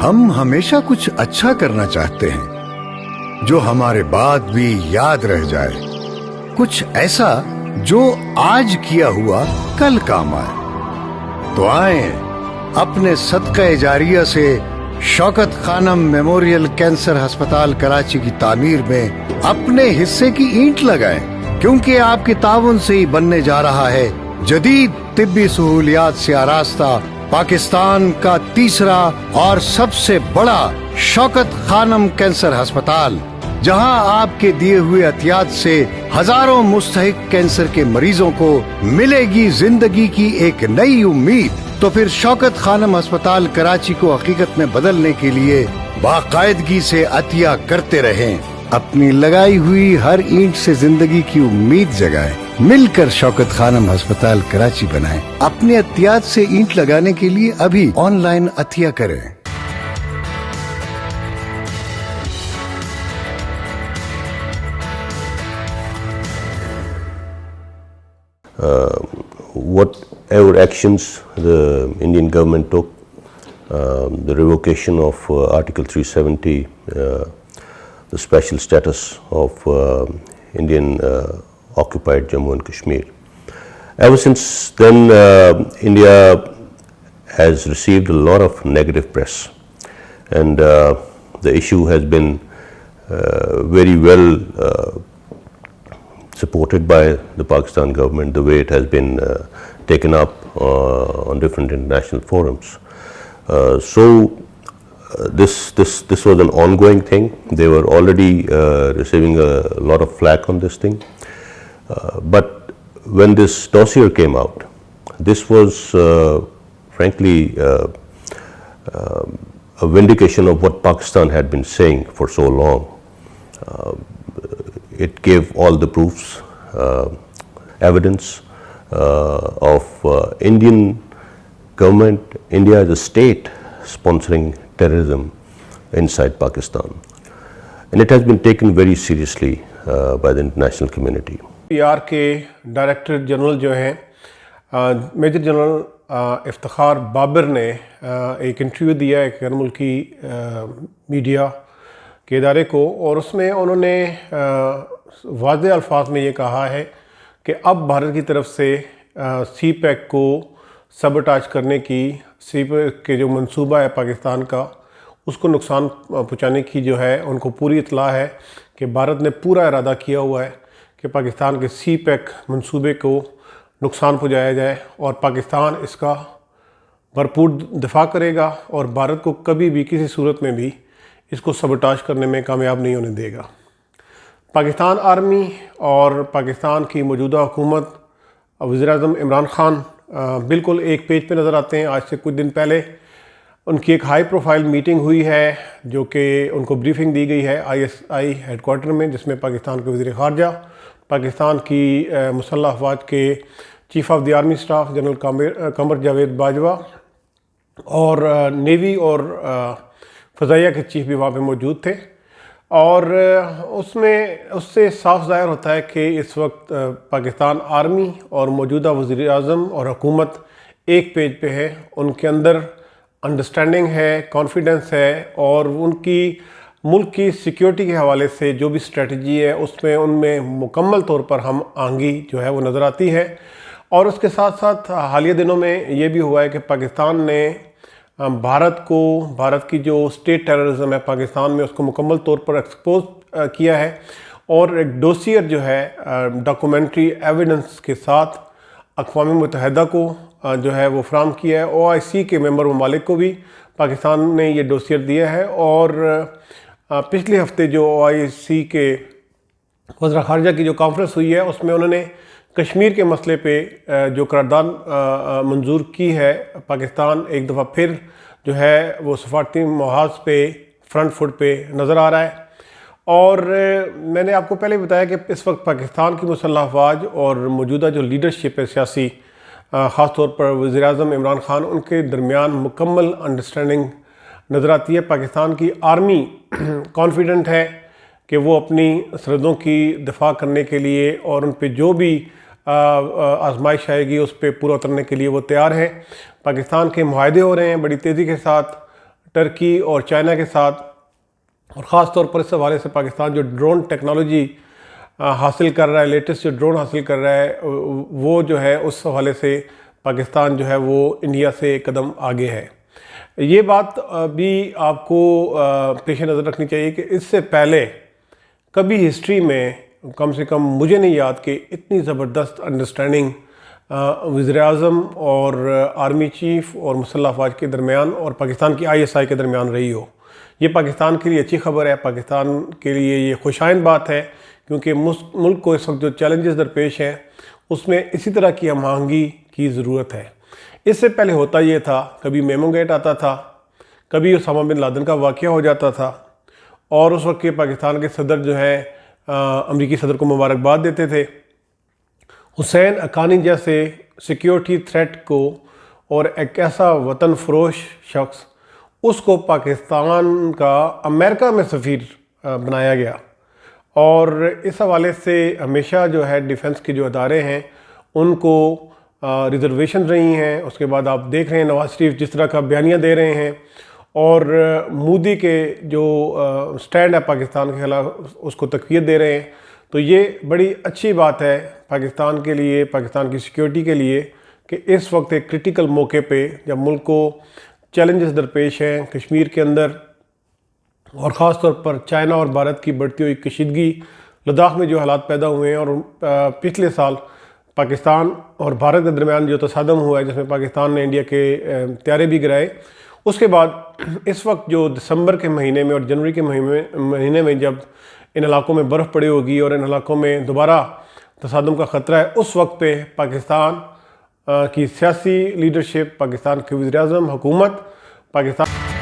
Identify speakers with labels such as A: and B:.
A: ہم ہمیشہ کچھ اچھا کرنا چاہتے ہیں جو ہمارے بعد بھی یاد رہ جائے، کچھ ایسا جو آج کیا ہوا کل کام آئے۔ تو آئیں اپنے صدقہ جاریہ سے شوکت خانم میموریل کینسر ہسپتال کراچی کی تعمیر میں اپنے حصے کی اینٹ لگائیں، کیونکہ آپ کے تعاون سے ہی بننے جا رہا ہے جدید طبی سہولیات سے آراستہ پاکستان کا تیسرا اور سب سے بڑا شوکت خانم کینسر ہسپتال، جہاں آپ کے دیے ہوئے عطیات سے ہزاروں مستحق کینسر کے مریضوں کو ملے گی زندگی کی ایک نئی امید۔ تو پھر شوکت خانم ہسپتال کراچی کو حقیقت میں بدلنے کے لیے باقاعدگی سے عطیہ کرتے رہیں، اپنی لگائی ہوئی ہر اینٹ سے زندگی کی امید جگائیں، مل کر شوکت خانم ہسپتال کراچی بنائیں۔ اپنے عطیات سے اینٹ لگانے کے لیے ابھی آن لائن عطیہ کریں۔
B: Whatever actions the Indian government took, the revocation of Article 370, the special status of Indian occupied Jammu and Kashmir. Ever since then, India has received a lot of negative press, and the issue has been very well supported by the Pakistan government, the way it has been taken up on different international forums. This was an ongoing thing. They were already receiving a lot of flack on this thing. But when this dossier came out, this was frankly a vindication of what Pakistan had been saying for so long. It gave all the proofs, evidence of Indian government, India as a state sponsoring terrorism inside Pakistan. And it has been taken very seriously by the international community.
C: PR کے director general جو ہیں major general Iftikhar Babar نے ایک interview دیا ایک غیر ملکی media کے ادارے کو، اور اس میں انہوں نے واضح الفاظ میں یہ کہا ہے کہ اب بھارت کی طرف سے سی پیک کو سبوٹاج کرنے کی، سی پیک کے جو منصوبہ ہے پاکستان کا، اس کو نقصان پہنچانے کی جو ہے ان کو پوری اطلاع ہے کہ بھارت نے پورا ارادہ کیا ہوا ہے کہ پاکستان کے سی پیک منصوبے کو نقصان پہنچایا جائے، اور پاکستان اس کا بھرپور دفاع کرے گا اور بھارت کو کبھی بھی کسی صورت میں بھی اس کو سبوٹاج کرنے میں کامیاب نہیں ہونے دے گا۔ پاکستان آرمی اور پاکستان کی موجودہ حکومت، وزیر اعظم عمران خان بالکل ایک پیج پہ نظر آتے ہیں۔ آج سے کچھ دن پہلے ان کی ایک ہائی پروفائل میٹنگ ہوئی ہے جو کہ ان کو بریفنگ دی گئی ہے ISI ہیڈ کوارٹر میں، جس میں پاکستان کے وزیر خارجہ، پاکستان کی مسلح افواج کے chief of the army staff general Qamar Javed Bajwa اور نیوی اور فضائیہ کے چیف بھی وہاں پہ موجود تھے، اور اس سے صاف ظاہر ہوتا ہے کہ اس وقت پاکستان آرمی اور موجودہ وزیر اعظم اور حکومت ایک پیج پہ ہے۔ ان کے اندر انڈرسٹینڈنگ ہے، کانفیڈنس ہے، اور ان کی ملک کی سیکیورٹی کے حوالے سے جو بھی اسٹریٹجی ہے اس میں ان میں مکمل طور پر ہم آہنگی جو ہے وہ نظر آتی ہے۔ اور اس کے ساتھ ساتھ حالیہ دنوں میں یہ بھی ہوا ہے کہ پاکستان نے بھارت کی جو اسٹیٹ ٹیررزم ہے پاکستان میں، اس کو مکمل طور پر ایکسپوز کیا ہے، اور ایک ڈوسیئر جو ہے ڈاکومنٹری ایویڈنس کے ساتھ اقوام متحدہ کو جو ہے وہ فراہم کیا ہے۔ OIC کے ممبر ممالک کو بھی پاکستان نے یہ ڈوسیئر دیا ہے، اور پچھلے ہفتے جو OIC کے وزراء خارجہ کی جو کانفرنس ہوئی ہے اس میں انہوں نے کشمیر کے مسئلے پہ جو قرارداد منظور کی ہے، پاکستان ایک دفعہ پھر جو ہے وہ سفارتی محاذ پہ فرنٹ فٹ پہ نظر آ رہا ہے۔ اور میں نے آپ کو پہلے بتایا کہ اس وقت پاکستان کی مسلح افواج اور موجودہ جو لیڈرشپ ہے سیاسی، خاص طور پر وزیر اعظم عمران خان، ان کے درمیان مکمل انڈرسٹینڈنگ نظر آتی ہے۔ پاکستان کی آرمی کانفیڈنٹ ہے کہ وہ اپنی سرحدوں کی دفاع کرنے کے لیے اور ان پہ جو بھی آزمائش آئے گی اس پہ پورا اترنے کے لیے وہ تیار ہے۔ پاکستان کے معاہدے ہو رہے ہیں بڑی تیزی کے ساتھ ٹرکی اور چائنا کے ساتھ، اور خاص طور پر اس حوالے سے پاکستان جو ڈرون ٹیکنالوجی حاصل کر رہا ہے، لیٹسٹ جو ڈرون حاصل کر رہا ہے، وہ جو ہے اس حوالے سے پاکستان جو ہے وہ انڈیا سے ایک قدم آگے ہے۔ یہ بات بھی آپ کو پیش نظر رکھنی چاہیے کہ اس سے پہلے کبھی ہسٹری میں کم سے کم مجھے نہیں یاد کہ اتنی زبردست انڈرسٹینڈنگ وزیر اعظم اور آرمی چیف اور مسلح افواج کے درمیان اور پاکستان کی ISI کے درمیان رہی ہو۔ یہ پاکستان کے لیے اچھی خبر ہے، پاکستان کے لیے یہ خوشائن بات ہے، کیونکہ ملک کو اس وقت جو چیلنجز درپیش ہیں اس میں اسی طرح کی ہم آہنگی کی ضرورت ہے۔ اس سے پہلے ہوتا یہ تھا، کبھی میمو گیٹ آتا تھا، کبھی اسامہ بن لادن کا واقعہ ہو جاتا تھا، اور اس وقت کے پاکستان کے صدر جو ہیں امریکی صدر کو مبارکباد دیتے تھے۔ حسین حقانی جیسے سیکیورٹی تھریٹ کو اور ایک ایسا وطن فروش شخص، اس کو پاکستان کا امریکہ میں سفیر بنایا گیا، اور اس حوالے سے ہمیشہ جو ہے ڈیفنس کے جو ادارے ہیں ان کو ریزرویشن رہی ہیں۔ اس کے بعد آپ دیکھ رہے ہیں نواز شریف جس طرح کا بیانیہ دے رہے ہیں، اور مودی کے جو سٹینڈ ہے پاکستان کے خلاف اس کو تقویت دے رہے ہیں۔ تو یہ بڑی اچھی بات ہے پاکستان کے لیے، پاکستان کی سیکیورٹی کے لیے، کہ اس وقت ایک کرٹیکل موقع پہ جب ملک کو چیلنجز درپیش ہیں کشمیر کے اندر، اور خاص طور پر چائنا اور بھارت کی بڑھتی ہوئی کشیدگی، لداخ میں جو حالات پیدا ہوئے ہیں، اور پچھلے سال پاکستان اور بھارت کے درمیان جو تصادم ہوا ہے جس میں پاکستان نے انڈیا کے طیارے بھی گرائے، اس کے بعد اس وقت جو دسمبر کے مہینے میں اور جنوری کے مہینے میں جب ان علاقوں میں برف پڑی ہوگی اور ان علاقوں میں دوبارہ تصادم کا خطرہ ہے، اس وقت پہ پاکستان کی سیاسی لیڈرشپ، پاکستان کے وزیر اعظم، حکومت، پاکستان